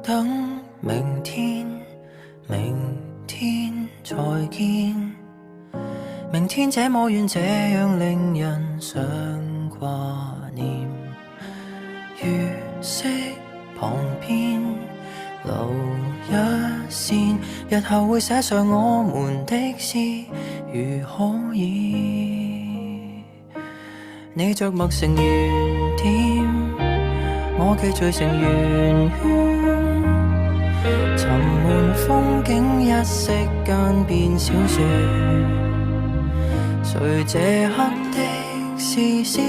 等明天，明天再見。明天這麼遠，這樣令人想掛念。月色旁邊留一線，日後會寫上我們的詩，如可以。你着墨成圓點，我記聚成圓圈，沉悶風景一息間變小說。誰這刻的視線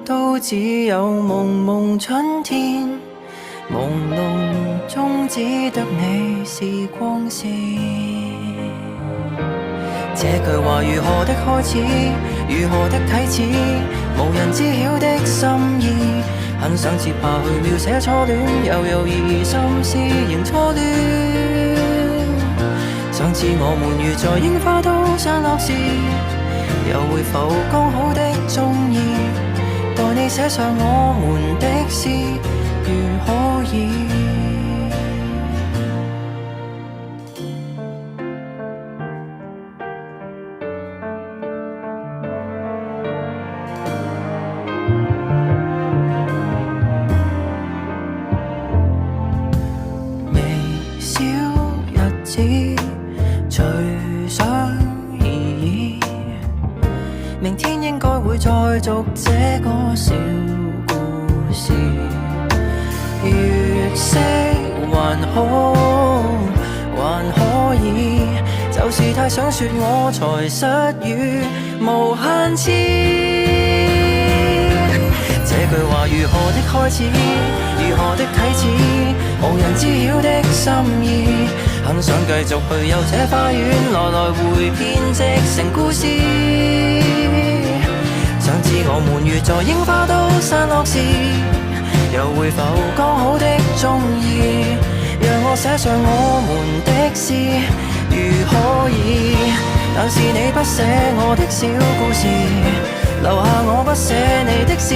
都只有蒙蒙春天，朦朧中只得你是光線。這句話如何的開始，如何的啟齒，無人知曉的心意。很想接下去描寫初戀，又猶豫心思仍錯亂。想知我們如在櫻花都散落時，又會否剛好的中意？待你寫上我們的詩，如可以。微小日子隨想而已，明天應該會再續這個小故事。月色還好，還可以，就是太想說我才失語無限次。這句話如何的開始，如何的啟齒，無人知曉的心意。很想繼續去遊這花園，來來回編織成故事。想知我們如在櫻花都散落時，又會否剛好的中意？讓我寫上我們的詩，如可以。但是你不寫我的小故事，留下我不寫你的詩，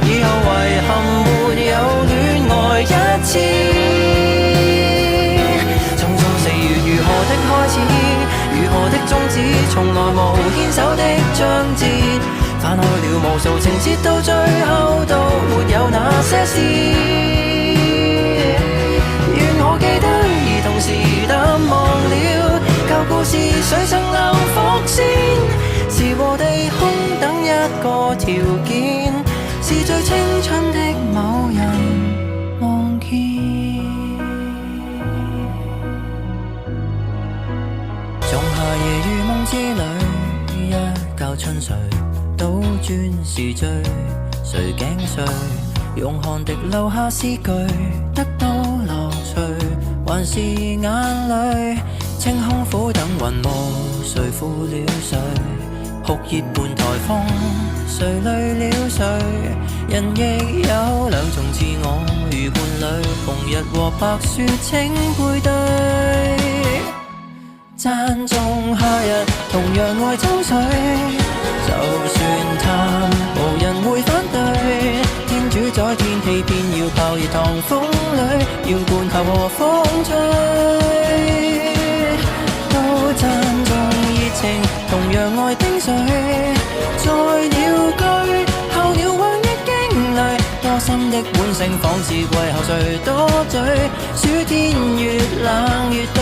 以後遺憾沒有戀愛一次。匆匆4月如何的開始，如何的終止，從來無牽手的章節，翻開了無數情節，到最後都沒有那些事。願我記得，而同時淡忘了舊故事，誰曾留伏線？時和地空等一個條件，是最青春的某人望見。仲夏夜如夢之旅，一覺春睡，倒轉時序，誰頸碎？用汗滴留下詩句，得到樂趣，還是眼淚？清空苦等雲霧，誰負了誰？酷熱伴颱風，誰累了誰？人亦有兩種自我，如伴侶，紅日和白雪請配對。讚頌夏日，同樣愛秋水，就算淡，無人會反對。天主宰天氣，偏要泡熱糖風裏，要灌球和風吹。都讚頌熱情，同樣愛丁水，在鳥居候鳥橫溢驚雷，多心的本性仿似季後誰多嘴，暑天越冷越對，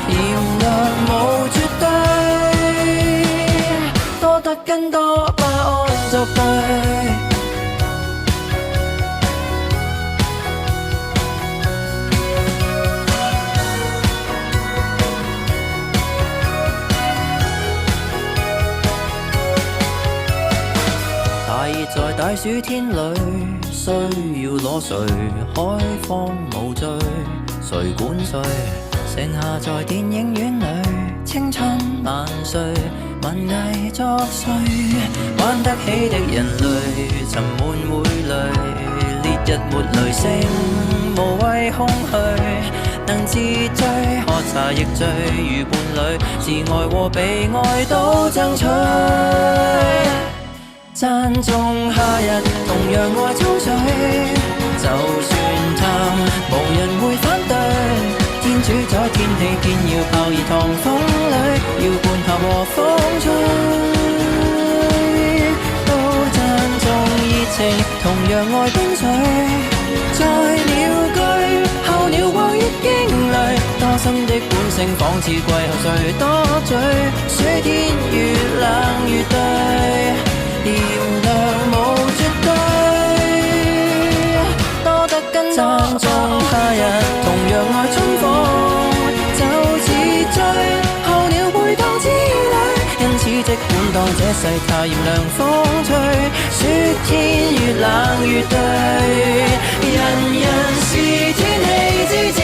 炎涼無絕對，多得更多巴胺作對。在大暑天裏，需要攞誰開荒無罪？誰管誰？剩下在電影院裏，青春萬歲，文藝作祟，玩得起的人類，沉悶會累，烈日沒雷聲，無謂空虛，能自醉，喝茶亦醉，如伴侶，自愛和被愛都爭取。讚頌夏日，同樣愛秋水，就算淡，無人樣愛跟隨，在鳥居候鳥過於驚雷，多心的本性仿似季候誰多嘴，暑天越冷越對，炎涼無絕對，多得跟讚頌他人，同樣愛春風就似醉，候鳥背當之旅，因此即管當這世態炎涼風吹，暑天越冷越對，人人是天氣之子，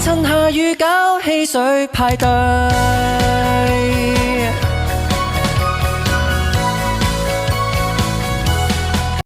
趁下雨搞汽水派對。